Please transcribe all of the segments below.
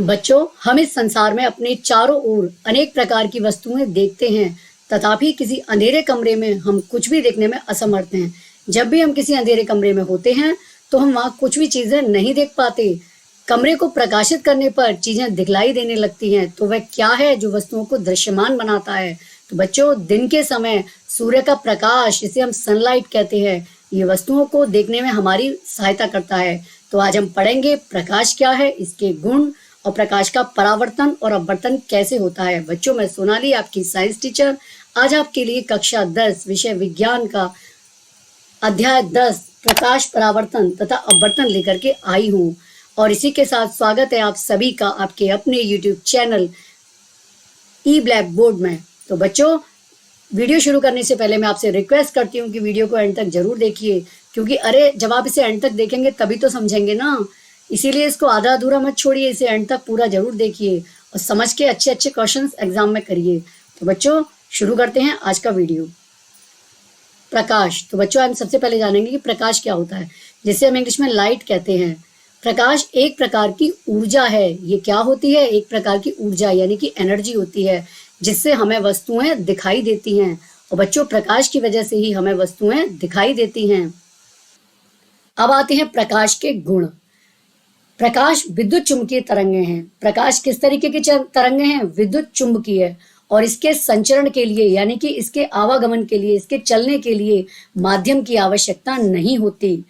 बच्चों, हम इस संसार में अपने चारों ओर अनेक प्रकार की वस्तुएं देखते हैं, तथापि किसी अंधेरे कमरे में हम कुछ भी देखने में असमर्थ हैं। जब भी हम किसी अंधेरे कमरे में होते हैं तो हम वहाँ कुछ भी चीजें नहीं देख पाते। कमरे को प्रकाशित करने पर चीजें दिखलाई देने लगती हैं। तो वह क्या है जो वस्तुओं को दृश्यमान बनाता है? तो बच्चों, दिन के समय सूर्य का प्रकाश, जिसे हम सनलाइट कहते हैं, ये वस्तुओं को देखने में हमारी सहायता करता है। तो आज हम पढ़ेंगे प्रकाश क्या है, इसके गुण और प्रकाश का परावर्तन और अपवर्तन कैसे होता है। बच्चों, मैं सोनाली, आपकी साइंस टीचर, आज आपके लिए कक्षा 10 विषय विज्ञान का अध्याय 10 प्रकाश, परावर्तन तथा अपवर्तन लेकर के आई हूँ। और इसी के साथ स्वागत है आप सभी का आपके अपने YouTube चैनल ई ब्लैक बोर्ड में। तो बच्चों, वीडियो शुरू करने से पहले मैं आपसे रिक्वेस्ट करती हूँ कि वीडियो को एंड तक जरूर देखिए, क्योंकि जब आप इसे एंड तक देखेंगे तभी तो समझेंगे ना। इसीलिए इसको आधा अधूरा मत छोड़िए, इसे एंड तक पूरा जरूर देखिए और समझ के अच्छे अच्छे क्वेश्चंस एग्जाम में करिए। तो बच्चों, शुरू करते हैं आज का वीडियो। प्रकाश। तो बच्चों, हम सबसे पहले जानेंगे कि प्रकाश क्या होता है, जिसे हम इंग्लिश में लाइट कहते हैं। प्रकाश एक प्रकार की ऊर्जा है। ये क्या होती है? एक प्रकार की ऊर्जा यानी कि एनर्जी होती है, जिससे हमें वस्तुएं दिखाई देती हैं। और बच्चों, प्रकाश की वजह से ही हमें वस्तुएं दिखाई देती हैं। अब आते हैं प्रकाश के गुण। प्रकाश विद्युत चुंबकीय तरंगे हैं। प्रकाश किस तरीके की तरंगे हैं? विद्युत चुंबकीय। और इसके संचरण के लिए यानी कि इसके आवागमन के लिए, इसके चलने के लिए माध्यम की आवश्यकता नहीं होती।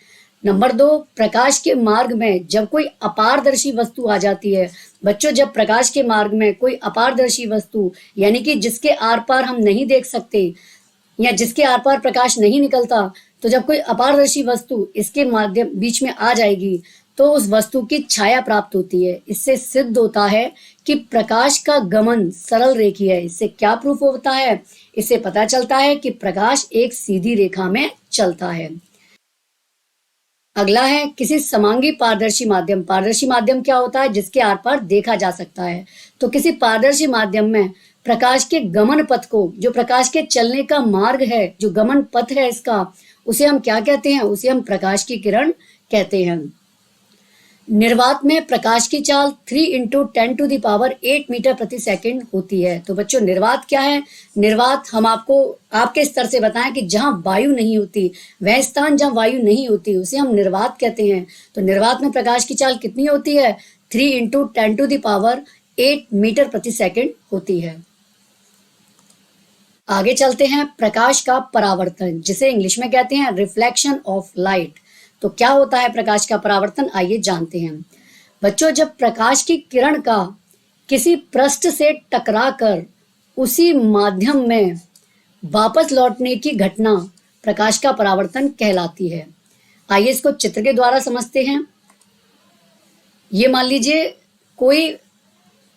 नंबर 2, प्रकाश के मार्ग में जब कोई अपारदर्शी वस्तु आ जाती है। बच्चों, जब प्रकाश के मार्ग में कोई अपारदर्शी वस्तु यानी कि जिसके आर पार हम नहीं देख सकते या जिसके आर पार प्रकाश नहीं निकलता, तो जब कोई अपारदर्शी वस्तु इसके माध्यम बीच में आ जाएगी तो उस वस्तु की छाया प्राप्त होती है। इससे सिद्ध होता है कि प्रकाश का गमन सरल रेखीय है। इससे क्या प्रूफ होता है? इससे पता चलता है कि प्रकाश एक सीधी रेखा में चलता है। अगला है किसी समांगी पारदर्शी माध्यम। पारदर्शी माध्यम क्या होता है? जिसके आर पार देखा जा सकता है। तो किसी पारदर्शी माध्यम में प्रकाश के गमन पथ को, जो प्रकाश के चलने का मार्ग है, जो गमन पथ है इसका, उसे हम क्या कहते हैं? उसे हम प्रकाश की किरण कहते हैं। निर्वात में प्रकाश की चाल 3 × 10⁸ मीटर प्रति सेकंड होती है। तो बच्चों, निर्वात क्या है? निर्वात हम आपको आपके स्तर से बताएं कि जहां वायु नहीं होती, वह स्थान जहां वायु नहीं होती, उसे हम निर्वात कहते हैं। तो निर्वात में प्रकाश की चाल कितनी होती है? 3 × 10⁸ मीटर प्रति सेकंड होती है। आगे चलते हैं प्रकाश का परावर्तन, जिसे इंग्लिश में कहते हैं रिफ्लेक्शन ऑफ लाइट। तो क्या होता है प्रकाश का परावर्तन? आइए जानते हैं। बच्चों, जब प्रकाश की किरण का किसी पृष्ठ से टकराकर उसी माध्यम में वापस लौटने की घटना प्रकाश का परावर्तन कहलाती है। आइए इसको चित्र के द्वारा समझते हैं। ये मान लीजिए कोई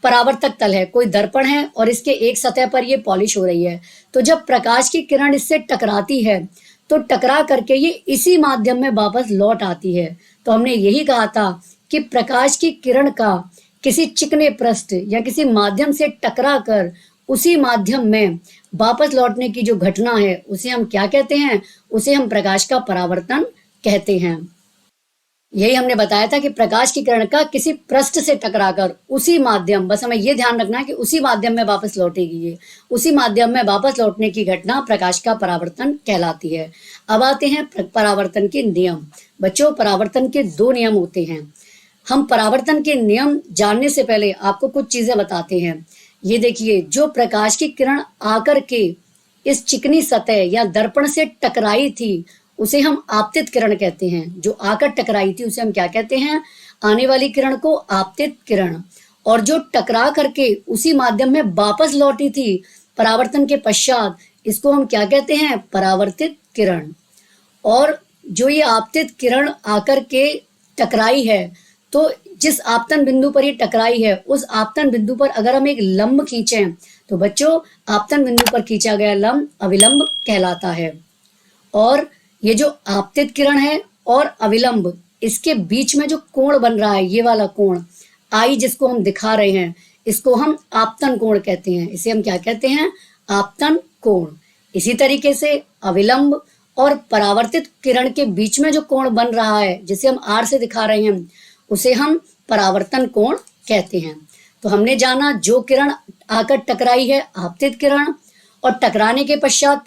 परावर्तक तल है, कोई दर्पण है और इसके एक सतह पर ये पॉलिश हो रही है। तो जब प्रकाश की किरण इससे टकराती है तो टकरा करके ये इसी माध्यम में वापस लौट आती है। तो हमने यही कहा था कि प्रकाश की किरण का किसी चिकने पृष्ठ या किसी माध्यम से टकरा कर उसी माध्यम में वापस लौटने की जो घटना है, उसे हम क्या कहते हैं? उसे हम प्रकाश का परावर्तन कहते हैं। यही हमने बताया था कि प्रकाश की किरण का किसी पृष्ठ से टकराकर उसी माध्यम, बस हमें ये ध्यान रखना है कि उसी माध्यम में वापस लौटेगी, ये उसी माध्यम में वापस लौटने की घटना प्रकाश का परावर्तन कहलाती है। अब आते हैं परावर्तन के नियम। बच्चों, परावर्तन के 2 नियम होते हैं। हम परावर्तन के नियम जानने से पहले आपको कुछ चीजें बताते हैं। ये देखिए, जो प्रकाश की किरण आकर के इस चिकनी सतह या दर्पण से टकराई थी, उसे हम आपतित किरण कहते हैं। जो आकर टकराई थी उसे हम क्या कहते हैं? आने वाली किरण को आपतित किरण। और जो टकरा करके उसी माध्यम में वापस लौटी थी परावर्तन के पश्चात, इसको हम क्या कहते हैं? परावर्तित किरण। और जो ये आपतित किरण आकर के टकराई है, तो जिस आपतन बिंदु पर ये टकराई है, उस आपतन बिंदु पर अगर हम एक लंब खींचें, तो बच्चों, आपतन बिंदु पर खींचा गया लंब अविलंब कहलाता है। और ये जो आपतित किरण है और अविलंब, इसके बीच में जो कोण बन रहा है, ये वाला कोण आई जिसको हम दिखा रहे हैं, इसको हम आपतन कोण कहते हैं। इसे हम क्या कहते हैं? आपतन कोण। इसी तरीके से अविलंब और परावर्तित किरण के बीच में जो कोण बन रहा है, जिसे हम आर से दिखा रहे हैं, उसे हम परावर्तन कोण कहते हैं। तो हमने जाना जो किरण आकर टकराई है आपतित किरण, और टकराने के पश्चात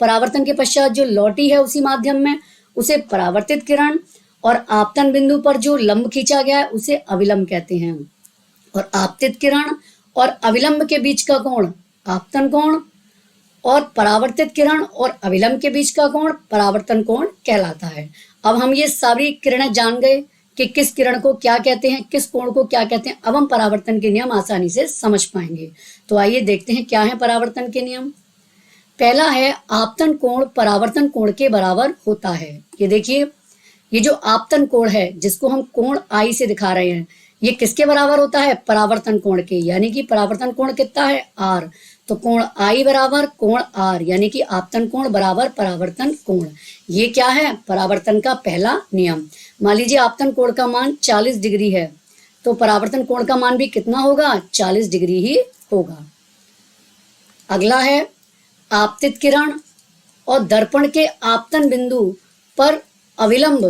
परावर्तन के पश्चात जो लौटी है उसी माध्यम में उसे परावर्तित किरण, और आपतन बिंदु पर जो लंब खींचा गया है उसे अविलंब कहते हैं। और आपतित किरण और अविलंब के बीच का कोण आपतन कोण, और परावर्तित किरण और अविलंब के बीच का कोण परावर्तन कोण कहलाता है। अब हम ये सारी किरणें जान गए कि किस किरण को क्या कहते हैं, किस कोण को क्या कहते हैं। अब हम परावर्तन के नियम आसानी से समझ पाएंगे। तो आइए देखते हैं क्या है परावर्तन के नियम। पहला है आपतन कोण परावर्तन कोण के बराबर होता है। ये देखिए, ये जो आपतन कोण है जिसको हम कोण आई से दिखा रहे हैं, ये किसके बराबर होता है? परावर्तन कोण के। यानी कि परावर्तन कोण कितना है? आर। तो कोण आई बराबर कोण आर, यानी कि आपतन कोण बराबर परावर्तन कोण। ये क्या है? परावर्तन का पहला नियम। मान लीजिए आपतन कोण का मान 40 डिग्री है, तो परावर्तन कोण का मान भी कितना होगा? 40 डिग्री ही होगा। अगला है आपतित किरण और दर्पण के आपतन बिंदु पर अविलंब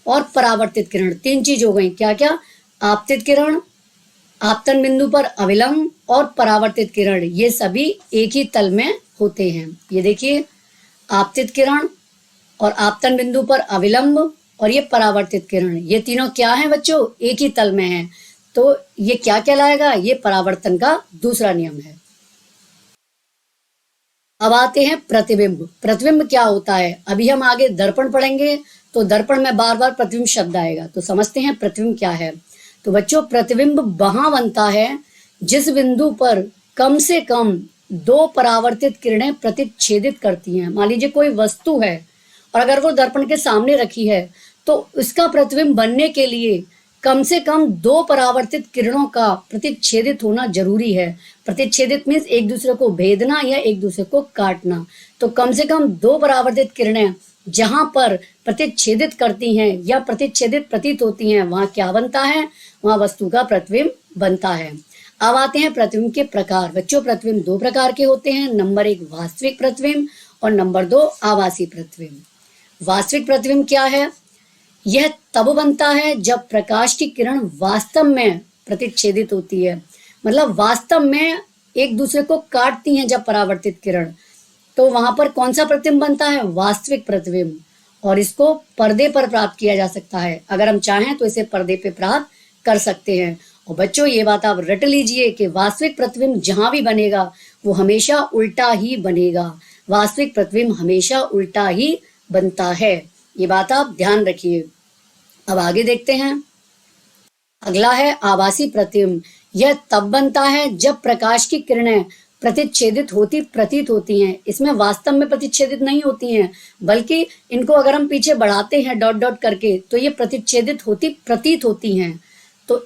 और परावर्तित किरण, तीन चीज हो गई। क्या क्या? आपतित किरण, आपतन बिंदु पर अविलंब और परावर्तित किरण, ये सभी एक ही तल में होते हैं। ये देखिए, आपतित किरण और आपतन बिंदु पर अविलंब और ये परावर्तित किरण, ये तीनों क्या है बच्चों? एक ही तल में है। तो ये क्या कहलाएगा? ये परावर्तन का दूसरा नियम है। अब आते हैं प्रतिबिंब। प्रतिबिंब क्या होता है? अभी हम आगे दर्पण पढ़ेंगे, तो दर्पण में बार बार प्रतिबिंब शब्द आएगा, तो समझते हैं प्रतिबिंब क्या है। तो बच्चों, प्रतिबिंब वहां बनता है जिस बिंदु पर कम से कम दो परावर्तित किरणें प्रतिच्छेदित करती हैं। मान लीजिए कोई वस्तु है और अगर वो दर्पण के सामने रखी है, तो इसका प्रतिबिंब बनने के लिए कम से कम दो परावर्तित किरणों का प्रतिच्छेदित होना जरूरी है। प्रतिच्छेदित मीन्स एक दूसरे को भेदना या एक दूसरे को काटना। तो कम से कम दो परावर्तित किरणें जहां पर प्रतिच्छेदित करती हैं या प्रतिच्छेदित प्रतीत होती हैं, वहां क्या बनता है? वहां वस्तु का प्रतिबिंब बनता है। अब आते हैं प्रतिबिंब के प्रकार। बच्चों, प्रतिबिंब दो प्रकार के होते हैं। नंबर 1 वास्तविक प्रतिबिंब और नंबर 2 आभासी प्रतिबिंब। वास्तविक प्रतिबिंब क्या है? यह तब बनता है जब प्रकाश की किरण वास्तव में प्रतिच्छेदित होती है, मतलब वास्तव में एक दूसरे को काटती हैं जब परावर्तित किरण, तो वहां पर कौन सा प्रतिबिंब बनता है? वास्तविक प्रतिबिंब। और इसको पर्दे पर प्राप्त किया जा सकता है। अगर हम चाहें तो इसे पर्दे पे प्राप्त कर सकते हैं। और बच्चों, ये बात आप रट लीजिए कि वास्तविक प्रतिबिंब जहां भी बनेगा वो हमेशा उल्टा ही बनेगा। वास्तविक प्रतिबिंब हमेशा उल्टा ही बनता है, ये बात आप ध्यान रखिए। अब आगे देखते हैं। अगला है आभासी प्रतिबिंब। यह तब बनता है जब प्रकाश की किरणें प्रतिच्छेदित होती प्रतीत होती हैं। इसमें वास्तव में प्रतिच्छेदित नहीं होती हैं, बल्कि इनको अगर हम पीछे बढ़ाते हैं डॉट डॉट करके, तो ये प्रतिच्छेदित होती प्रतीत होती हैं। तो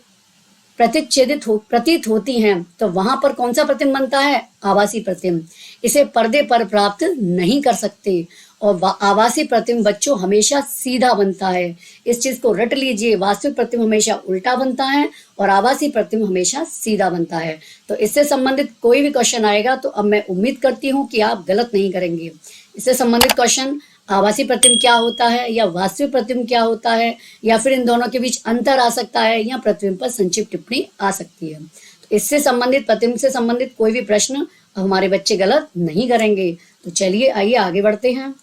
प्रतीत होती हैं, तो वहां पर कौन सा प्रतिबिंब बनता है? आभासी प्रतिबिंब। इसे पर्दे पर प्राप्त नहीं कर सकते। और आभासी प्रतिबिंब बच्चों हमेशा सीधा बनता है। इस चीज को रट लीजिए, वास्तविक प्रतिबिंब हमेशा उल्टा बनता है और आभासी प्रतिबिंब हमेशा सीधा बनता है। तो इससे संबंधित कोई भी क्वेश्चन आएगा तो अब मैं उम्मीद करती हूँ कि आप गलत नहीं करेंगे। इससे संबंधित क्वेश्चन आभासी प्रतिबिंब क्या होता है या वास्तविक प्रतिबिंब क्या होता है, या फिर इन दोनों के बीच अंतर आ सकता है, या प्रतिबिंब पर संक्षिप्त टिप्पणी आ सकती है। तो इससे संबंधित प्रतिबिंब से संबंधित कोई भी प्रश्न हमारे बच्चे गलत नहीं करेंगे। तो चलिए आइए आगे बढ़ते हैं।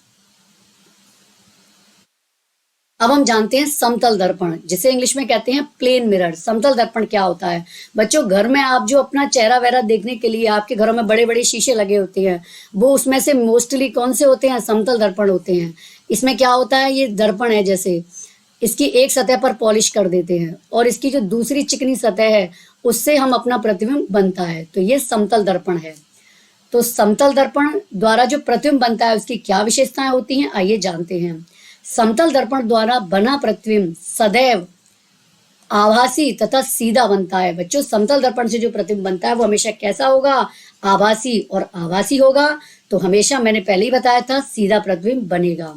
अब हम जानते हैं समतल दर्पण, जिसे इंग्लिश में कहते हैं प्लेन मिरर। समतल दर्पण क्या होता है? बच्चों, घर में आप जो अपना चेहरा वेरा देखने के लिए आपके घरों में बड़े बड़े शीशे लगे होते हैं, वो उसमें से मोस्टली कौन से होते हैं? समतल दर्पण होते हैं। इसमें क्या होता है? ये दर्पण है, जैसे इसकी एक सतह पर पॉलिश कर देते हैं और इसकी जो दूसरी चिकनी सतह है उससे हम अपना प्रतिबिंब बनता है। तो ये समतल दर्पण है। तो समतल दर्पण द्वारा जो प्रतिबिंब बनता है उसकी क्या विशेषताएं होती हैं, आइए जानते हैं। समतल दर्पण द्वारा बना प्रतिबिंब सदैव आभासी तथा सीधा बनता है। बच्चों, समतल दर्पण से जो प्रतिबिंब बनता है वो हमेशा कैसा होगा? आभासी। और आभासी होगा तो हमेशा, मैंने पहले ही बताया था, सीधा प्रतिबिंब बनेगा।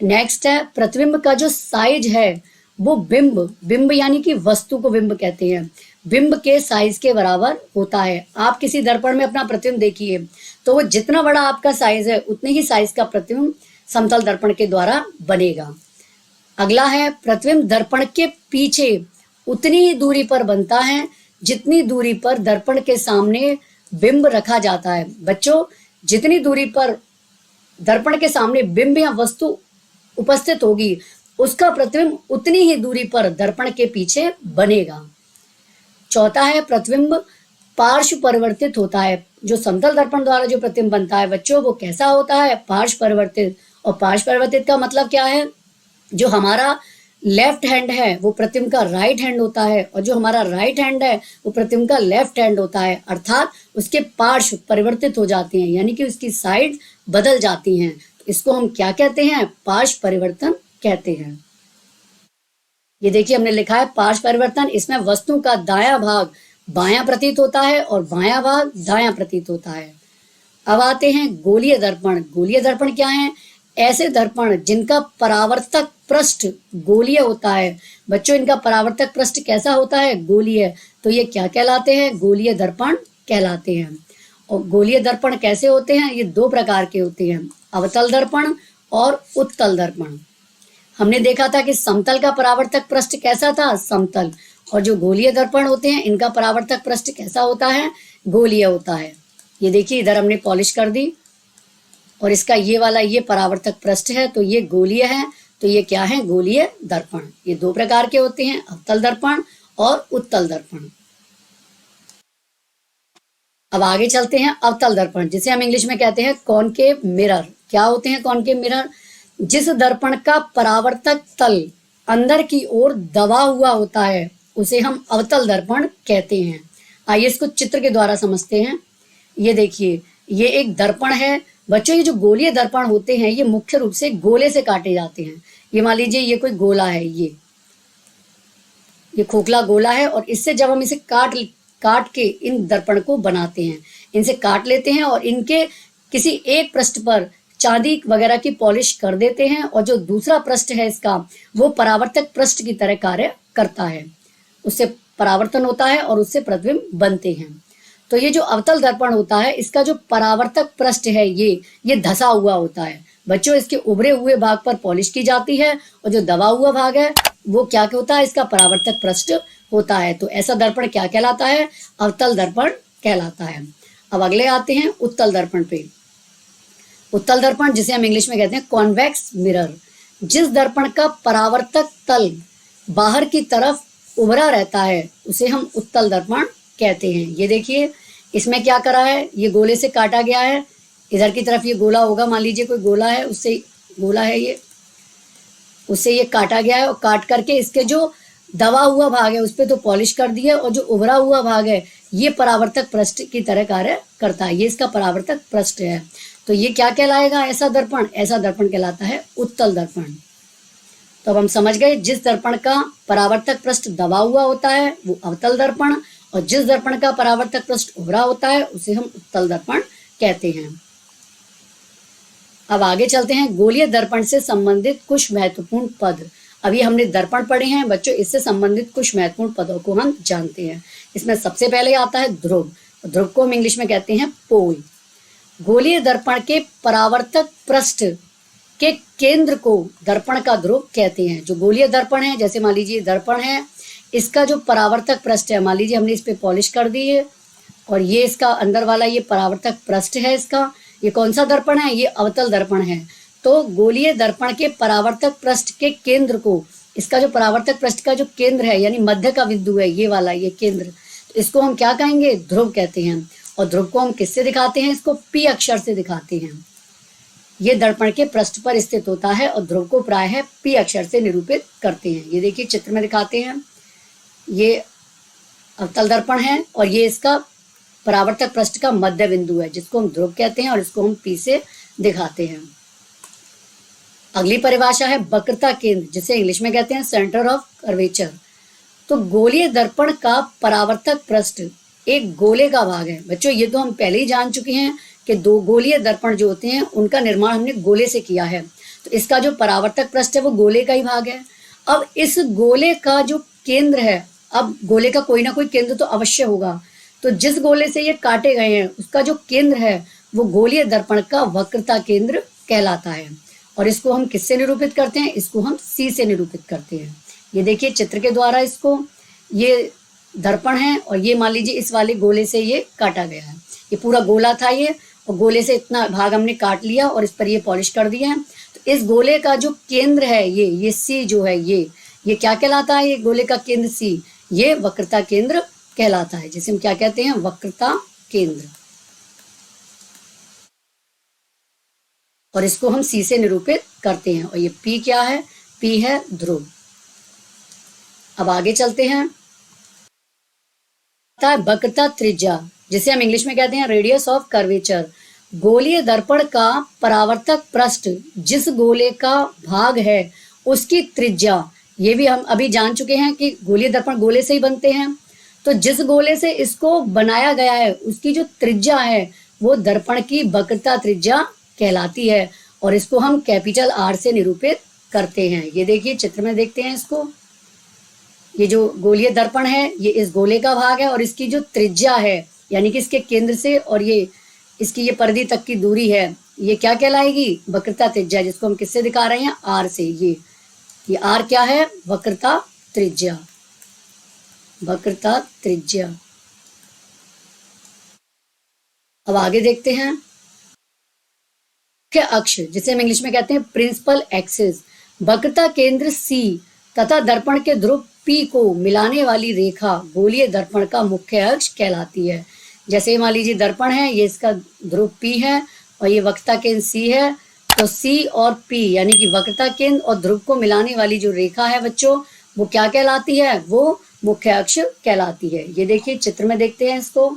नेक्स्ट है प्रतिबिंब का जो साइज है वो बिंब यानी कि वस्तु को बिंब कहते हैं, बिंब के साइज के बराबर होता है। आप किसी दर्पण में अपना प्रतिबिंब देखिए तो वो जितना बड़ा आपका साइज है उतने ही साइज का प्रतिबिंब समतल दर्पण के द्वारा बनेगा। अगला है प्रतिबिंब दर्पण के पीछे उतनी ही दूरी पर बनता है जितनी दूरी पर दर्पण के सामने बिंब रखा जाता है। बच्चों, जितनी दूरी पर दर्पण के सामने बिंब या वस्तु उपस्थित होगी, उसका प्रतिबिंब उतनी ही दूरी पर दर्पण के पीछे बनेगा। चौथा है, प्रतिबिंब पार्श्व परिवर्तित होता है। जो समतल दर्पण द्वारा जो प्रतिबिंब बनता है बच्चों, वो कैसा होता है? पार्श्व परिवर्तित। और पार्श्व परिवर्तित का मतलब क्या है? जो हमारा लेफ्ट हैंड है वो प्रतिबिंब का राइट हैंड होता है, और जो हमारा राइट हैंड है वो प्रतिबिंब का लेफ्ट हैंड होता है। अर्थात उसके पार्श्व परिवर्तित हो जाते हैं, यानी कि उसकी साइड बदल जाती हैं। इसको हम क्या कहते हैं? पार्श्व परिवर्तन कहते हैं। ये देखिए हमने लिखा है पार्श्व परिवर्तन। इसमें वस्तु का दायां भाग बायां प्रतीत होता है और बायां भाग दायां प्रतीत होता है। अब आते हैं गोलीय दर्पण। गोलीय दर्पण क्या है? ऐसे दर्पण जिनका परावर्तक पृष्ठ गोलीय होता है। बच्चों, इनका परावर्तक पृष्ठ कैसा होता है? गोलीय। तो ये क्या कहलाते हैं? गोलीय दर्पण कहलाते हैं। और गोलीय दर्पण कैसे होते हैं? ये दो प्रकार के होते हैं, अवतल दर्पण और उत्तल दर्पण। हमने देखा था कि समतल का परावर्तक पृष्ठ कैसा था? समतल। और जो गोलीय दर्पण होते हैं इनका परावर्तक पृष्ठ कैसा होता है? गोलीय होता है। ये देखिए इधर हमने पॉलिश कर दी, और इसका ये वाला ये परावर्तक पृष्ठ है, तो ये गोलीय है। तो ये क्या है? गोलीय दर्पण। ये दो प्रकार के होते हैं, अवतल दर्पण और उत्तल दर्पण। अब आगे चलते हैं अवतल दर्पण, जिसे हम इंग्लिश में कहते हैं कॉनकेव मिरर। क्या होते हैं कॉनकेव मिरर? जिस दर्पण का परावर्तक तल अंदर की ओर दबा हुआ होता है उसे हम अवतल दर्पण कहते हैं। आइए इसको चित्र के द्वारा समझते हैं। ये देखिए, ये एक दर्पण है। बच्चों, ये जो गोलीय दर्पण होते हैं ये मुख्य रूप से गोले से काटे जाते हैं। ये मान लीजिए ये कोई गोला है, ये खोखला गोला है, और इससे जब हम इसे काट के इन दर्पण को बनाते हैं, इनसे काट लेते हैं और इनके किसी एक पृष्ठ पर चांदी वगैरह की पॉलिश कर देते हैं, और जो दूसरा पृष्ठ है इसका वो परावर्तक पृष्ठ की तरह कार्य करता है। उससे परावर्तन होता है और उससे प्रतिबिंब बनते हैं। तो ये जो अवतल दर्पण होता है इसका जो परावर्तक पृष्ठ है ये धसा हुआ होता है। बच्चों, इसके उभरे हुए भाग पर पॉलिश की जाती है, और जो दबा हुआ भाग है वो क्या होता है? इसका परावर्तक पृष्ठ होता है। तो ऐसा दर्पण क्या कहलाता है? अवतल दर्पण कहलाता है। अब अगले आते हैं उत्तल दर्पण पे। उत्तल दर्पण, जिसे हम इंग्लिश में कहते हैं कॉन्वेक्स मिरर। जिस दर्पण का परावर्तक तल बाहर की तरफ उभरा रहता है उसे हम उत्तल दर्पण कहते हैं। ये देखिए इसमें क्या करा है, ये गोले से काटा गया है। इधर की तरफ ये गोला होगा, मान लीजिए कोई गोला है, उससे गोला है ये, उससे ये काटा गया है, और काट करके इसके जो दबा हुआ भाग है उस पर तो पॉलिश कर दी है, और जो उभरा हुआ भाग है ये परावर्तक पृष्ठ की तरह कार्य करता है। ये इसका परावर्तक पृष्ठ है। तो ये क्या कहलाएगा? ऐसा दर्पण। ऐसा दर्पण कहलाता है उत्तल दर्पण। तो अब हम समझ गए, जिस दर्पण का परावर्तक पृष्ठ दबा हुआ होता है वो अवतल दर्पण, और जिस दर्पण का परावर्तक पृष्ठ उभरा होता है उसे हम उत्तल दर्पण कहते हैं। अब आगे चलते हैं गोलीय दर्पण से संबंधित कुछ महत्वपूर्ण पद। अभी हमने दर्पण पढ़े हैं बच्चों, इससे संबंधित कुछ महत्वपूर्ण पदों को हम जानते हैं। इसमें सबसे पहले आता है ध्रुव। ध्रुव को हम इंग्लिश में कहते हैं पोल। गोलीय दर्पण के परावर्तक पृष्ठ के केंद्र को दर्पण का ध्रुव कहते हैं। जो गोलीय दर्पण है, जैसे मान लीजिए दर्पण है, इसका जो परावर्तक पृष्ठ है, मान लीजिए हमने इस पे पॉलिश कर दी है, और ये इसका अंदर वाला ये परावर्तक पृष्ठ है इसका। ये कौन सा दर्पण है? ये अवतल दर्पण है। तो गोलीय दर्पण के परावर्तक पृष्ठ के केंद्र को, इसका जो परावर्तक पृष्ठ का जो केंद्र है यानी मध्य का बिंदु है ये वाला, ये केंद्र, तो इसको हम क्या कहेंगे? ध्रुव कहते हैं। और ध्रुव को हम किससे दिखाते हैं? इसको पी अक्षर से दिखाते हैं। ये दर्पण के पृष्ठ पर स्थित होता है, और ध्रुव को प्रायः पी अक्षर से निरूपित करते हैं। ये देखिए चित्र में दिखाते हैं, ये अवतल दर्पण है, और ये इसका परावर्तक पृष्ठ का मध्य बिंदु है जिसको हम ध्रुव कहते हैं, और इसको हम पी से दिखाते हैं। अगली परिभाषा है वक्रता केंद्र, जिसे इंग्लिश में कहते हैं सेंटर ऑफ कर्वेचर। तो गोलीय दर्पण का परावर्तक पृष्ठ एक गोले का भाग है। बच्चों, ये तो हम पहले ही जान चुके हैं कि दो गोलीय दर्पण जो होते हैं उनका निर्माण हमने गोले से किया है। तो इसका जो परावर्तक पृष्ठ है वो गोले का ही भाग है। अब इस गोले का जो केंद्र है, अब गोले का कोई ना कोई केंद्र तो अवश्य होगा, तो जिस गोले से ये काटे गए हैं उसका जो केंद्र है वो गोलीय दर्पण का वक्रता केंद्र कहलाता है। और इसको हम किससे निरूपित करते हैं? इसको हम सी से निरूपित करते हैं। ये देखिए चित्र के द्वारा इसको, ये दर्पण है और ये मान लीजिए इस वाले गोले से ये काटा गया है। ये पूरा गोला था ये, और गोले से इतना भाग हमने काट लिया और इस पर ये पॉलिश कर दिया है। तो इस गोले का जो केंद्र है ये सी जो है ये क्या कहलाता है? ये गोले का केंद्र सी, ये वक्रता केंद्र कहलाता है, जिसे हम क्या कहते हैं? वक्रता केंद्र। और इसको हम सी से निरूपित करते हैं। और ये पी क्या है? पी है ध्रुव। अब आगे चलते हैं। वक्रता त्रिज्या, जिसे हम इंग्लिश में कहते हैं रेडियस ऑफ कर्वेचर। गोलीय दर्पण का परावर्तक पृष्ठ जिस गोले का भाग है उसकी त्रिज्या, ये भी हम अभी जान चुके हैं कि गोलीय दर्पण गोले से ही बनते हैं। तो जिस गोले से इसको बनाया गया है उसकी जो त्रिज्या है वो दर्पण की वक्रता त्रिज्या कहलाती है, और इसको हम कैपिटल आर से निरूपित करते हैं। ये देखिए चित्र में देखते हैं इसको। ये जो गोलीय दर्पण है ये इस गोले का भाग है, और इसकी जो त्रिज्या है यानी कि इसके केंद्र से और ये इसकी ये परिधि तक की दूरी है, ये क्या कहलाएगी? वक्रता त्रिज्या, जिसको हम किससे दिखा रहे हैं? आर से। ये आर क्या है? वक्रता त्रिज्या। वक्रता त्रिज्या। अब आगे देखते हैं। मुख्य अक्ष, जिसे हम इंग्लिश में कहते हैं प्रिंसिपल एक्सिस। वक्रता केंद्र सी तथा दर्पण के ध्रुव पी को मिलाने वाली रेखा गोलीय दर्पण का मुख्य अक्ष कहलाती है। जैसे मान लीजिए दर्पण है, ये इसका ध्रुव पी है और ये वक्रता केंद्र सी है, तो सी और पी यानी कि वक्रता केंद्र और ध्रुव को मिलाने वाली जो रेखा है बच्चों, वो क्या कहलाती है? वो मुख्य अक्ष कहलाती है। ये देखिए चित्र में देखते हैं इसको।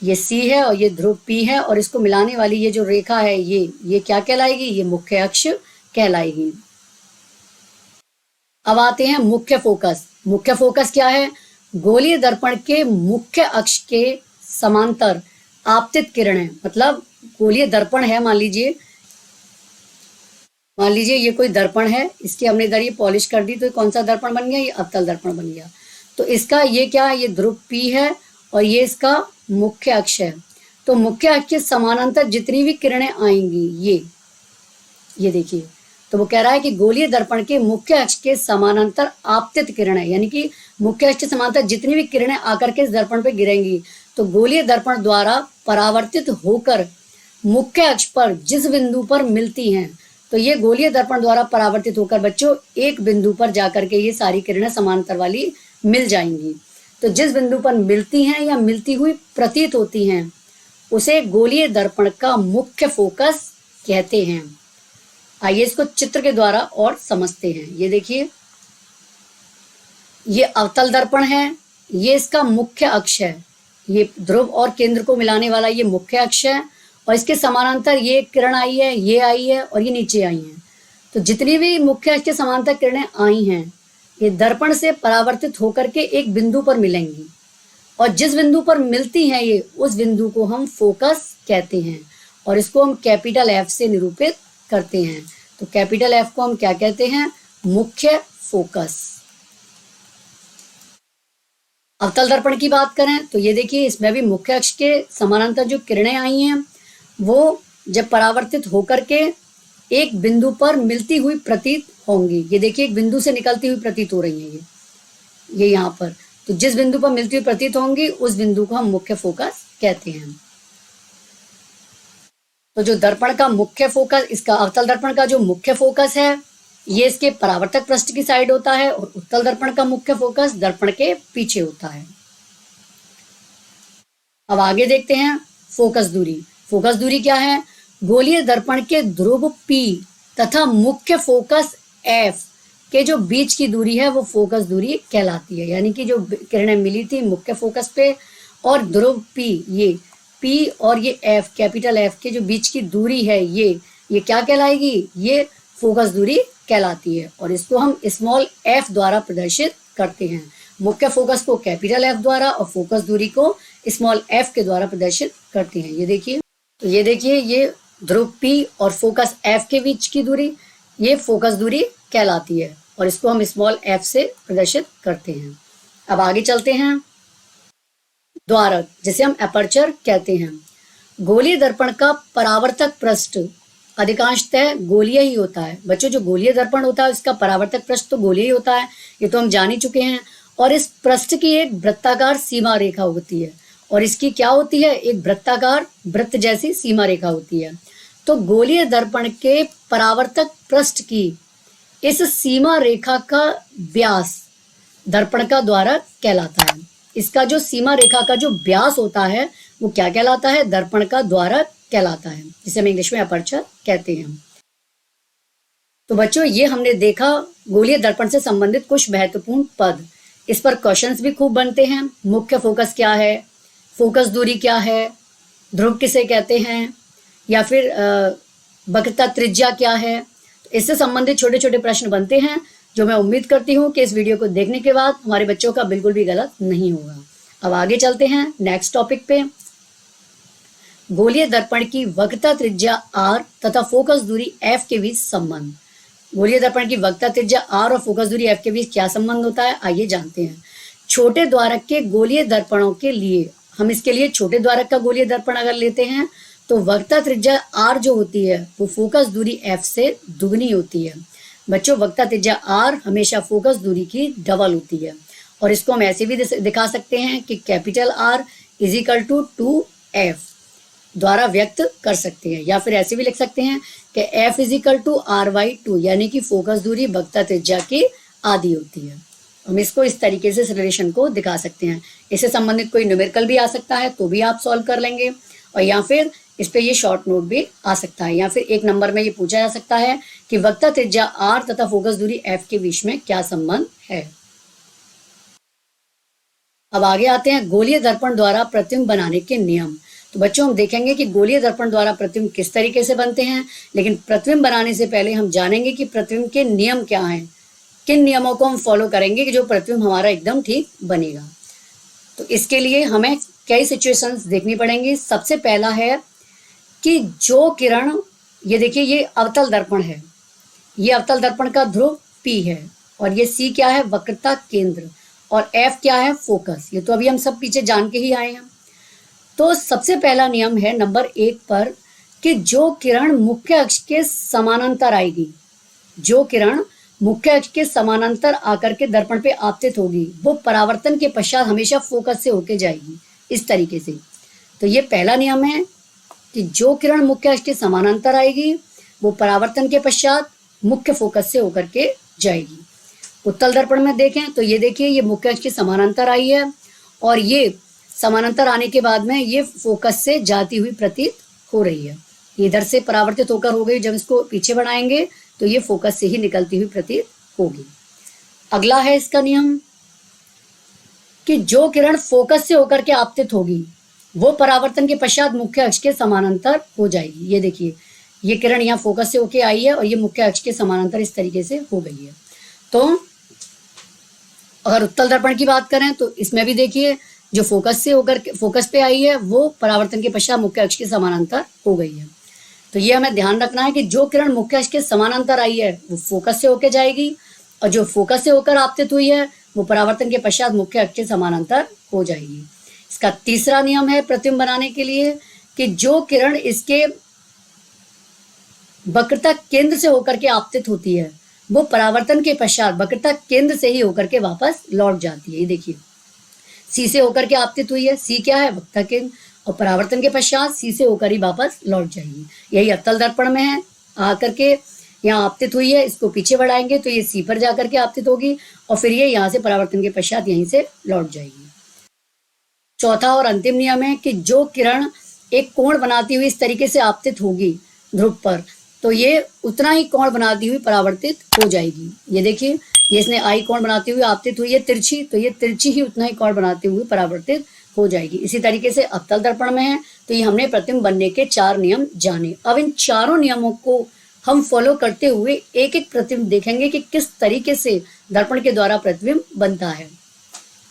ये सी है और ये ध्रुव पी है, और इसको मिलाने वाली ये जो रेखा है ये क्या कहलाएगी? ये मुख्य अक्ष कहलाएगी। अब आते हैं मुख्य फोकस। मुख्य फोकस क्या है? गोलीय दर्पण के मुख्य अक्ष के समांतर आपतित किरणें, मतलब गोलीय दर्पण है, मान लीजिए ये कोई दर्पण है, इसकी हमने इधर ये पॉलिश कर दी, तो कौन सा दर्पण बन गया? ये अवतल दर्पण बन गया। तो इसका ये क्या है? ये ध्रुव पी है और ये इसका मुख्य अक्ष है। तो मुख्य अक्ष के समानांतर जितनी भी किरणें आएंगी ये देखिए, तो वो कह रहा है कि गोलीय दर्पण के मुख्य अक्ष के समानांतर आपतित किरणें, यानी कि मुख्य अक्ष के समानांतर जितनी भी किरणें आकर के इस दर्पण पे गिरेंगी, तो गोलीय दर्पण द्वारा परावर्तित होकर मुख्य अक्ष पर जिस बिंदु पर मिलती हैं, तो ये गोलीय दर्पण द्वारा परावर्तित होकर बच्चों एक बिंदु पर जाकर के ये सारी किरणें समांतर वाली मिल जाएंगी। तो जिस बिंदु पर मिलती हैं या मिलती हुई प्रतीत होती हैं उसे गोलीय दर्पण का मुख्य फोकस कहते हैं। आइए इसको चित्र के द्वारा और समझते हैं। ये देखिए, ये अवतल दर्पण है, ये इसका मुख्य अक्ष है, ये ध्रुव और केंद्र को मिलाने वाला ये मुख्य अक्ष है, और इसके समानांतर ये किरण आई है, ये आई है और ये नीचे आई है। तो जितनी भी मुख्य अक्ष के समानांतर किरणें आई हैं ये दर्पण से परावर्तित होकर के एक बिंदु पर मिलेंगी, और जिस बिंदु पर मिलती हैं ये, उस बिंदु को हम फोकस कहते हैं, और इसको हम कैपिटल एफ से निरूपित करते हैं। तो कैपिटल एफ को हम क्या कहते हैं? मुख्य फोकस। अवतल दर्पण की बात करें तो ये देखिए, इसमें भी मुख्य अक्ष के समानांतर जो किरणें आई हैं वो जब परावर्तित होकर के एक बिंदु पर मिलती हुई प्रतीत होंगी। ये देखिए, एक बिंदु से निकलती हुई प्रतीत हो रही है ये यहाँ पर। तो जिस बिंदु पर मिलती हुई प्रतीत होंगी उस बिंदु को हम मुख्य फोकस कहते हैं। तो जो दर्पण का मुख्य फोकस, इसका अवतल दर्पण का जो मुख्य फोकस है ये इसके परावर्तक पृष्ठ की साइड होता है, और उत्तल दर्पण का मुख्य फोकस दर्पण के पीछे होता है। अब आगे देखते हैं फोकस दूरी। फोकस दूरी क्या है? गोलीय दर्पण के ध्रुव P तथा मुख्य फोकस F के जो बीच की दूरी है वो फोकस दूरी कहलाती है। यानी कि जो किरणें मिली थी मुख्य फोकस पे और ध्रुव P, ये P और ये F, कैपिटल F के जो बीच की दूरी है ये क्या कहलाएगी? ये फोकस दूरी कहलाती है, और इसको हम स्मॉल f द्वारा प्रदर्शित करते हैं। मुख्य फोकस को कैपिटल F द्वारा और फोकस दूरी को स्मॉल f के द्वारा प्रदर्शित करते हैं। ये देखिए, तो ये देखिए, ये ध्रुव P और फोकस F के बीच की दूरी ये फोकस दूरी कहलाती है, और इसको हम स्मॉल f से प्रदर्शित करते हैं। अब आगे चलते हैं। द्वारक, जिसे हम एपर्चर कहते हैं। गोलीय दर्पण का परावर्तक पृष्ठ अधिकांशतः गोलीय ही होता है। बच्चों, जो गोलीय दर्पण होता है उसका परावर्तक पृष्ठ तो गोलीय ही होता है, ये तो हम जान ही चुके हैं। और इस पृष्ठ की एक वृत्ताकार सीमा रेखा होती है, और इसकी क्या होती है, एक वृत्ताकार वृत्त जैसी सीमा रेखा होती है। तो गोलीय दर्पण के परावर्तक पृष्ठ की इस सीमा रेखा का व्यास दर्पण का द्वारा कहलाता है। इसका जो सीमा रेखा का जो व्यास होता है वो क्या कहलाता है, दर्पण का द्वारा कहलाता है, जिसे हम इंग्लिश में अपर्चर कहते हैं। तो बच्चों, ये हमने देखा गोलीय दर्पण से संबंधित कुछ महत्वपूर्ण पद। इस पर क्वेश्चंस भी खूब बनते हैं। मुख्य फोकस क्या है, फोकस दूरी क्या है, ध्रुव किसे कहते हैं, या फिर वक्रता त्रिज्या क्या है। इससे संबंधित छोटे छोटे प्रश्न बनते हैं, जो मैं उम्मीद करती हूँ कि इस वीडियो को देखने के बाद हमारे बच्चों का बिल्कुल भी गलत नहीं होगा। अब आगे चलते हैं नेक्स्ट टॉपिक पे। गोलीय दर्पण की वक्रता त्रिज्या r तथा फोकस दूरी f के बीच संबंध। गोलीय दर्पण की वक्रता त्रिज्या r और फोकस दूरी f के बीच क्या संबंध होता है, आइए जानते हैं। छोटे द्वारक के गोलीय दर्पणों के लिए, हम इसके लिए छोटे द्वारक का गोलीय दर्पण अगर लेते हैं तो वक्रता त्रिज्या r जो होती है वो फोकस दूरी f से दुगनी होती है। बच्चों, वक्रता त्रिज्या r हमेशा फोकस दूरी की डबल होती है, और इसको हम ऐसे भी दिखा सकते हैं कि capital R is equal to 2f द्वारा व्यक्त कर सकते हैं, या फिर ऐसे भी लिख सकते हैं कि f इजिकल टू r/2, यानी कि फोकस दूरी वक्रता त्रिज्या की आधी होती है। हम इसको इस तरीके से इस रिलेशन को दिखा सकते हैं। इससे संबंधित कोई न्यूमेरिकल भी आ सकता है तो भी आप सॉल्व कर लेंगे, और या फिर इस पे ये शॉर्ट नोट भी आ सकता है, या फिर एक नंबर में ये पूछा जा सकता है कि वक्रता त्रिज्या r तथा फोकस दूरी f के बीच में क्या संबंध है। अब आगे आते हैं गोलीय दर्पण द्वारा प्रतिबिंब बनाने के नियम। तो बच्चों, हम देखेंगे कि गोलीय दर्पण द्वारा प्रतिबिंब किस तरीके से बनते हैं, लेकिन प्रतिबिंब बनाने से पहले हम जानेंगे कि प्रतिबिंब के नियम क्या हैं, किन नियमों को हम फॉलो करेंगे कि जो प्रतिबिंब हमारा एकदम ठीक बनेगा। तो इसके लिए हमें कई सिचुएशंस देखनी पड़ेंगी। सबसे पहला है कि जो किरण, ये देखिए ये अवतल दर्पण है, ये अवतल दर्पण का ध्रुव P है, और ये C क्या है, वक्रता केंद्र, और F क्या है, फोकस। ये तो अभी हम सब पीछे जान के ही आए हैं। तो सबसे पहला नियम है नंबर 1 पर कि जो किरण मुख्य अक्ष के समानांतर आएगी, जो किरण मुख्य अक्ष के समानांतर आकर के दर्पण पे आपतित होगी, वो परावर्तन के पश्चात हमेशा फोकस से होके जाएगी, इस तरीके से। तो ये पहला नियम है कि जो किरण मुख्य अक्ष के समानांतर आएगी वो परावर्तन के पश्चात मुख्य फोकस से होकर के जाएगी। उत्तल दर्पण में देखें तो ये देखिए ये मुख्य अक्ष के समानांतर आई है, और ये समानांतर आने के बाद में ये फोकस से जाती हुई प्रतीत हो रही है। इधर से परावर्तित होकर हो गई, जब इसको पीछे बढ़ाएंगे तो ये फोकस से ही निकलती हुई प्रतीत होगी। अगला है इसका नियम कि जो किरण फोकस से होकर के आपतित होगी वो परावर्तन के पश्चात मुख्य अक्ष के समानांतर हो जाएगी। ये देखिए ये किरण यहाँ फोकस से होके आई है और ये मुख्य अक्ष के समानांतर इस तरीके से हो गई है। तो अगर उत्तल दर्पण की बात करें तो इसमें भी देखिए जो फोकस से होकर फोकस पे आई है वो परावर्तन के पश्चात मुख्य अक्ष के समानांतर हो गई है। तो ये हमें ध्यान रखना है कि जो किरण मुख्य अक्ष के समानांतर आई है वो फोकस से होकर जाएगी, और जो फोकस से होकर आपतित हुई है वो परावर्तन के पश्चात मुख्य अक्ष के समानांतर हो जाएगी। इसका तीसरा नियम है प्रतिबिंब बनाने के लिए कि जो किरण इसके वक्रता केंद्र से होकर के आपतित होती है वो परावर्तन के पश्चात वक्रता केंद्र से ही होकर के वापस लौट जाती है। ये देखिए सी से होकर के आपतित हुई है, सी क्या है, वक्रता केंद्र, और परावर्तन के पश्चात सी से होकर ही वापस लौट जाएगी। यही अवतल दर्पण में है, आकर के यहाँ आपतित हुई है, इसको पीछे बढ़ाएंगे तो ये सी पर जाकर के आपतित होगी, और फिर ये यहाँ से परावर्तन के पश्चात यहीं से लौट जाएगी। चौथा और अंतिम नियम है कि जो किरण एक कोण बनाती हुई इस तरीके से आपतित होगी ध्रुव पर, तो ये उतना ही कोण बनाती हुई परावर्तित हो जाएगी। ये देखिए ये इसने आई कोण बनाती हुई आपतित हुई है तिरछी, तो ये तिरछी ही उतना ही कोण बनाते हुए परावर्तित हो जाएगी। इसी तरीके से अवतल दर्पण में है। तो ये हमने प्रतिबिंब बनने के 4 नियम जाने। अब इन चारों नियमों को हम फॉलो करते हुए एक एक प्रतिबिंब देखेंगे कि किस तरीके से दर्पण के द्वारा प्रतिबिंब बनता है।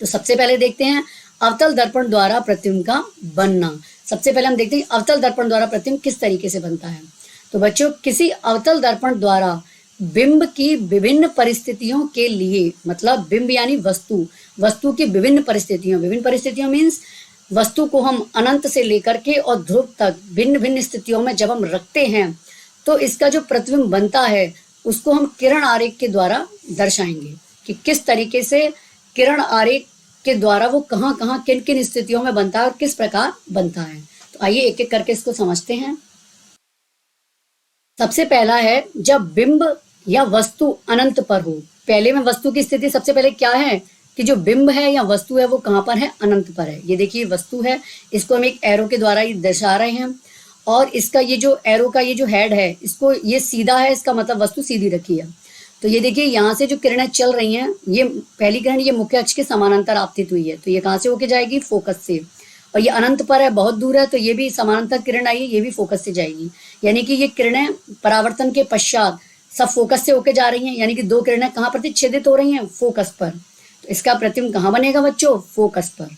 तो सबसे पहले देखते हैं अवतल दर्पण द्वारा प्रतिबिंब का बनना। सबसे पहले हम देखते हैं अवतल दर्पण द्वारा प्रतिबिंब किस तरीके से बनता है। तो बच्चों, किसी अवतल दर्पण द्वारा बिंब की विभिन्न परिस्थितियों के लिए, मतलब बिंब यानी वस्तु की विभिन्न परिस्थितियों मीन्स वस्तु को हम अनंत से लेकर के और ध्रुव तक भिन्न भिन्न स्थितियों में जब हम रखते हैं तो इसका जो प्रतिबिंब बनता है उसको हम किरण आरेख के द्वारा दर्शाएंगे कि किस तरीके से किरण आरेख के द्वारा वो कहाँ कहाँ किन किन स्थितियों में बनता है और किस प्रकार बनता है। तो आइए एक एक करके इसको समझते हैं। सबसे पहला है जब बिंब या वस्तु अनंत पर हो। पहले में वस्तु की स्थिति सबसे पहले क्या है कि जो बिंब है या वस्तु है वो कहाँ पर है, अनंत पर है। ये देखिए वस्तु है, इसको हम एक एरो के द्वारा दर्शा रहे हैं और इसका ये जो एरो का ये जो हेड है इसको ये सीधा है, इसका मतलब वस्तु सीधी रखी है। तो ये देखिए यहाँ से जो किरणें चल रही हैं, ये पहली किरण ये मुख्य अक्ष के समानांतर आपतित हुई है, तो ये कहाँ से होके जाएगी, फोकस से। और ये अनंत पर है, बहुत दूर है, तो ये भी समानांतर किरण आई है, ये भी फोकस से जाएगी। यानी कि ये किरणें परावर्तन के पश्चात सब फोकस से होके जा रही हैं, यानी कि दो किरणें कहाँ प्रतिच्छेदित हो रही हैं, फोकस पर। तो इसका प्रतिबिंब कहाँ बनेगा बच्चों, फोकस पर।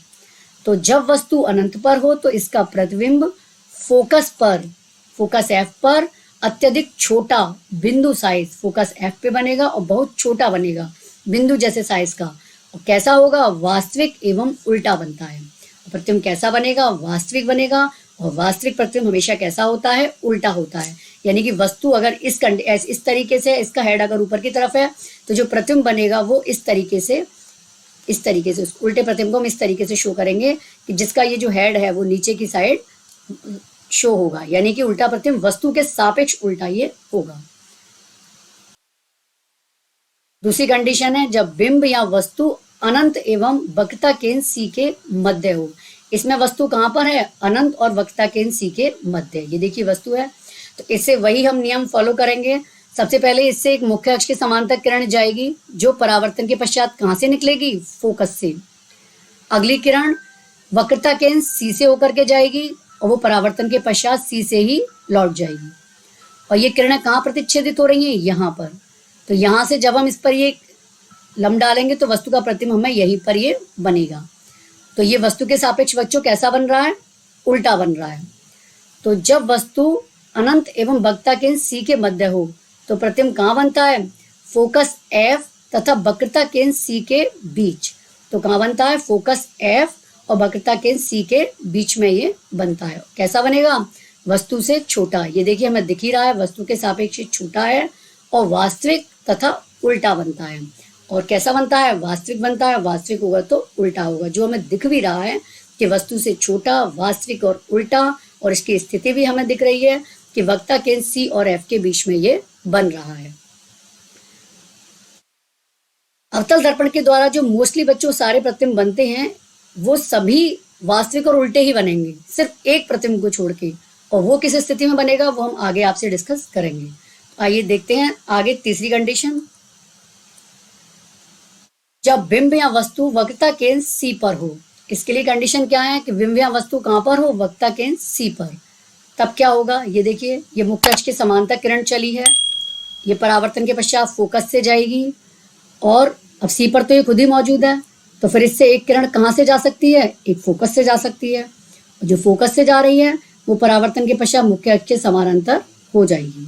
तो जब वस्तु अनंत पर हो तो इसका प्रतिबिंब फोकस पर, फोकस एफ पर अत्यधिक छोटा बिंदु साइज फोकस एफ पे बनेगा और बहुत छोटा बनेगा बिंदु जैसे साइज का। और कैसा होगा, वास्तविक एवं उल्टा बनता है। प्रतिबिंब कैसा बनेगा, वास्तविक बनेगा। और वास्तविक प्रतिबिंब हमेशा कैसा होता है, उल्टा होता है। यानी कि वस्तु अगर इस तरीके से, इसका हेड अगर ऊपर की तरफ है तो जो प्रतिबिंब बनेगा वो इस तरीके से उल्टे प्रतिबिंब को हम इस तरीके से शो करेंगे कि जिसका ये जो हेड है वो नीचे की साइड शो होगा। यानी कि उल्टा प्रतिबिंब वस्तु के सापेक्ष उल्टा ये होगा। दूसरी कंडीशन है जब बिंब या वस्तु अनंत एवं वक्रता केंद्र सी के मध्य हो। इसमें वस्तु कहाँ पर है, अनंत और वक्रता केंद्र सी के मध्य। ये देखिए वस्तु है, तो इससे वही हम नियम फॉलो करेंगे। सबसे पहले इससे एक मुख्य अक्ष के समांतर किरण जाएगी जो परावर्तन के पश्चात कहाँ से निकलेगी, फोकस से। अगली किरण वक्रता केंद्र सी से होकर के जाएगी और वो परावर्तन के पश्चात सी से ही लौट जाएगी। और ये किरणें कहाँ प्रतिच्छेदित हो रही हैं, यहाँ पर। तो यहाँ से जब हम इस पर ये लंब डालेंगे तो वस्तु का प्रतिबिंब हमें यहीं पर ये बनेगा। तो ये वस्तु के सापेक्ष बच्चों कैसा बन रहा है, उल्टा बन रहा है। तो जब वस्तु अनंत एवं वक्रता केंद्र सी के मध्य हो तो प्रतिबिंब कहाँ बनता है, फोकस एफ तथा वक्रता केंद्र सी के बीच। तो कहाँ बनता है, फोकस एफ और वक्रता केंद्र सी के बीच में ये बनता है। कैसा बनेगा, वस्तु से छोटा। ये देखिए हमें दिख ही रहा है वस्तु के सापेक्ष छोटा है और वास्तविक तथा उल्टा बनता है। और कैसा बनता है, वास्तविक बनता है। वास्तविक होगा तो उल्टा होगा, जो हमें दिख भी रहा है कि वस्तु से छोटा, वास्तविक और उल्टा। और इसकी स्थिति भी हमें दिख रही है कि वक्रता केंद्र सी और एफ के बीच में ये बन रहा है। अवतल दर्पण के द्वारा जो मोस्टली बच्चों सारे प्रतिबिंब बनते हैं वो सभी वास्तविक और उल्टे ही बनेंगे, सिर्फ एक प्रतिबिंब को छोड़ के। और वो किस स्थिति में बनेगा वो हम आगे आपसे डिस्कस करेंगे। आइए देखते हैं आगे तीसरी कंडीशन। जब बिंब या वस्तु वक्रता केंद्र सी पर हो। इसके लिए कंडीशन क्या है कि बिंब या वस्तु कहाँ पर हो, वक्रता केंद्र सी पर। तब क्या होगा, ये देखिए ये मुख्य अक्ष के समांतर किरण चली है, ये परावर्तन के पश्चात फोकस से जाएगी और अब सी पर तो ये खुद ही मौजूद है, तो फिर इससे एक किरण कहाँ से जा सकती है, एक फोकस से जा सकती है। जो फोकस से जा रही है वो परावर्तन के पश्चात मुख्य अक्ष के समानांतर हो जाएगी।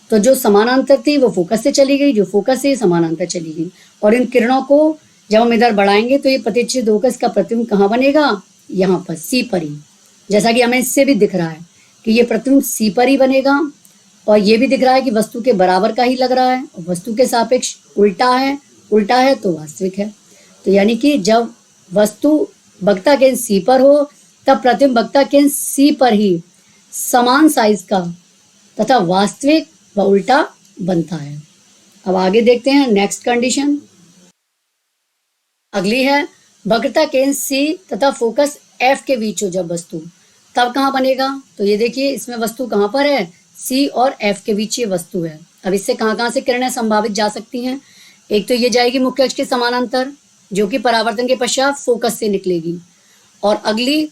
तो जो समानांतर थी वो फोकस से चली गई, जो फोकस से समानांतर चली गई। और इन किरणों को जब हम इधर बढ़ाएंगे तो ये प्रतिच्छेद होकर इसका प्रतिबिंब कहाँ बनेगा, यहाँ पर सी पर ही। जैसा कि हमें इससे भी दिख रहा है कि ये प्रतिबिंब सी पर ही बनेगा। और ये भी दिख रहा है कि वस्तु के बराबर का ही लग रहा है और वस्तु के सापेक्ष उल्टा है, उल्टा है तो वास्तविक है। तो यानी कि जब वस्तु वक्रता केंद्र सी पर हो तब प्रतिबिंब वक्रता केंद्र सी पर ही समान साइज का तथा वास्तविक व उल्टा बनता है। अब आगे देखते हैं नेक्स्ट कंडीशन। अगली है वक्रता केंद्र सी तथा फोकस एफ के बीच हो जब वस्तु, तब कहाँ बनेगा। तो ये देखिए इसमें वस्तु कहाँ पर है, सी और एफ के बीच ये वस्तु है। अब इससे कहाँ कहाँ से किरणें संभावित जा सकती हैं, एक तो ये जाएगी मुख्य अक्ष के समानांतर जो कि परावर्तन के पश्चात फोकस से निकलेगी। और अगली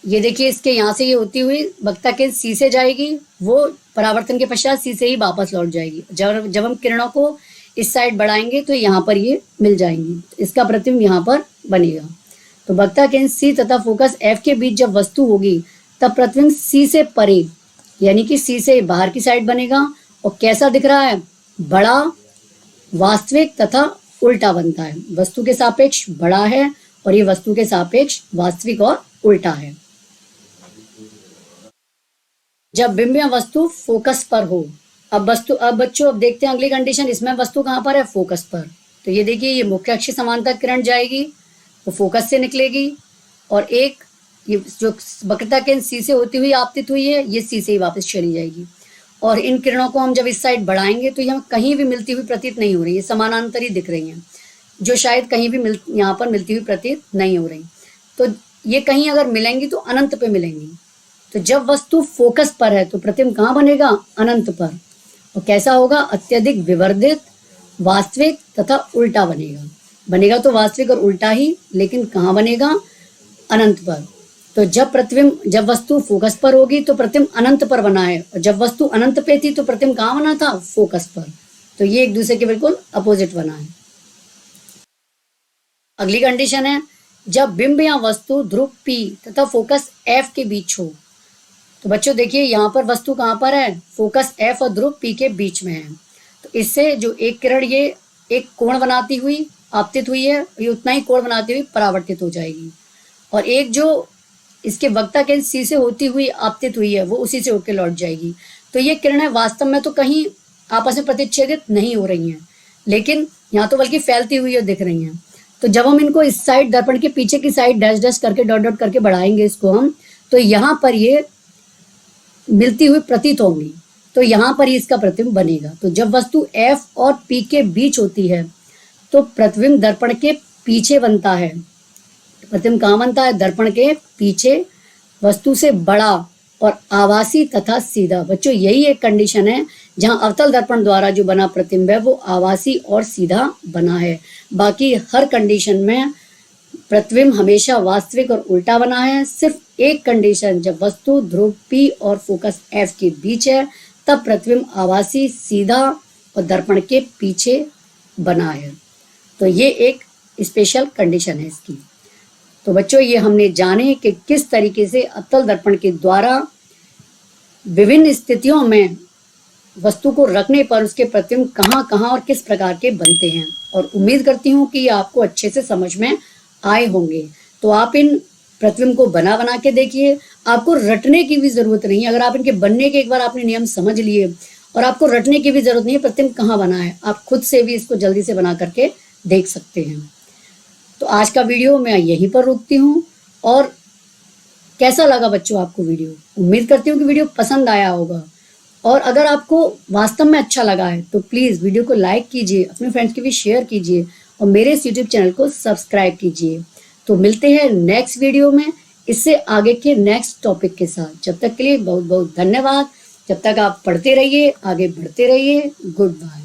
ये देखिए इसके यहाँ से ये होती हुई वक्रता केंद्र सी से जाएगी, वो परावर्तन के पश्चात सी से ही वापस लौट जाएगी। जब हम किरणों को इस साइड बढ़ाएंगे तो यहाँ पर ये मिल जाएंगी, इसका प्रतिबिंब यहाँ पर बनेगा। तो वक्रता केंद्र सी तथा फोकस एफ के बीच जब वस्तु होगी तब प्रतिबिंब सी से परे यानी कि सी से बाहर की साइड बनेगा। और कैसा दिख रहा है, बड़ा, वास्तविक तथा उल्टा बनता है। वस्तु के सापेक्ष बड़ा है और ये वस्तु के सापेक्ष वास्तविक और उल्टा है। जब बिंब या वस्तु फोकस पर हो। अब बच्चों अब देखते हैं अगली कंडीशन। इसमें वस्तु कहाँ पर है, फोकस पर। तो ये देखिए, ये मुख्य अक्ष समांतर किरण जाएगी, वो फोकस से निकलेगी, और एक ये जो वक्रता केंद्र सी से होती हुई आपतित हुई है, ये सी से ही वापस चली जाएगी। और इन किरणों को हम जब इस साइड बढ़ाएंगे तो ये कहीं भी मिलती हुई प्रतीत नहीं हो रही है, समानांतर ही दिख रही हैं, जो शायद कहीं भी यहाँ पर मिलती हुई प्रतीत नहीं हो रही। तो ये कहीं अगर मिलेंगी तो अनंत पे मिलेंगी। तो जब वस्तु फोकस पर है तो प्रतिबिंब कहाँ बनेगा? अनंत पर। और कैसा होगा? अत्यधिक विवर्धित, वास्तविक तथा उल्टा बनेगा। बनेगा तो वास्तविक और उल्टा ही, लेकिन कहाँ बनेगा? अनंत पर। तो जब वस्तु फोकस पर होगी तो प्रतिबिंब अनंत पर बना है, और जब वस्तु अनंत पे थी तो प्रतिबिंब कहाँ बना था? फोकस पर। तो ये एक दूसरे के बिल्कुल अपोजिट बना है। अगली कंडीशन है, जब बिंब या वस्तु ध्रुव P तथा फोकस F के बीच हो। तो बच्चों देखिए, यहाँ पर वस्तु कहाँ पर है? फोकस F और ध्रुव P के बीच में है। तो इससे जो एक किरण ये एक कोण बनाती हुई आपतित हुई है, ये उतना ही कोण बनाती हुई परावर्तित हो जाएगी, और एक जो इसके वक्रता केंद्र सी से होती हुई आपतित हुई है, वो उसी से होकर लौट जाएगी। तो ये किरणें वास्तव में तो कहीं आपस में प्रतिच्छेदित नहीं हो रही हैं, लेकिन यहाँ तो बल्कि फैलती हुई दिख रही हैं। तो जब हम इनको इस साइड दर्पण के पीछे की साइड डैश डैश करके डॉट डॉट करके बढ़ाएंगे इसको हम, तो यहाँ पर ये मिलती हुई प्रतीत होंगी। तो यहाँ पर ही इसका प्रतिबिंब बनेगा। तो जब वस्तु F और P के बीच होती है तो प्रतिबिंब दर्पण के पीछे बनता है। प्रतिबिंब कहाँ बनता है? दर्पण के पीछे, वस्तु से बड़ा और आभासी तथा सीधा। बच्चों यही एक कंडीशन है जहाँ अवतल दर्पण द्वारा जो बना प्रतिबिंब है वो आभासी और सीधा बना है। बाकी हर कंडीशन में प्रतिबिंब हमेशा वास्तविक और उल्टा बना है। सिर्फ एक कंडीशन, जब वस्तु ध्रुव P और फोकस F के बीच है तब प्रतिबिंब आभासी, सीधा और दर्पण के पीछे बना है। तो ये एक स्पेशल कंडीशन है इसकी। तो बच्चों ये हमने जाने कि किस तरीके से अवतल दर्पण के द्वारा विभिन्न स्थितियों में वस्तु को रखने पर उसके प्रतिबिंब कहाँ कहाँ और किस प्रकार के बनते हैं, और उम्मीद करती हूँ कि ये आपको अच्छे से समझ में आए होंगे। तो आप इन प्रतिबिंब को बना बना के देखिए, आपको रटने की भी जरूरत नहीं है। अगर आप इनके बनने के एक बार आपने नियम समझ लिए, और आपको रटने की भी जरूरत नहीं है प्रतिबिंब कहाँ बना है, आप खुद से भी इसको जल्दी से बना करके देख सकते हैं। तो आज का वीडियो मैं यहीं पर रोकती हूँ। और कैसा लगा बच्चों आपको वीडियो? उम्मीद करती हूँ कि वीडियो पसंद आया होगा, और अगर आपको वास्तव में अच्छा लगा है तो प्लीज़ वीडियो को लाइक कीजिए, अपने फ्रेंड्स के भी शेयर कीजिए, और मेरे इस यूट्यूब चैनल को सब्सक्राइब कीजिए। तो मिलते हैं नेक्स्ट वीडियो में इससे आगे के नेक्स्ट टॉपिक के साथ। जब तक के लिए बहुत बहुत धन्यवाद। जब तक आप पढ़ते रहिए, आगे बढ़ते रहिए। Good bye.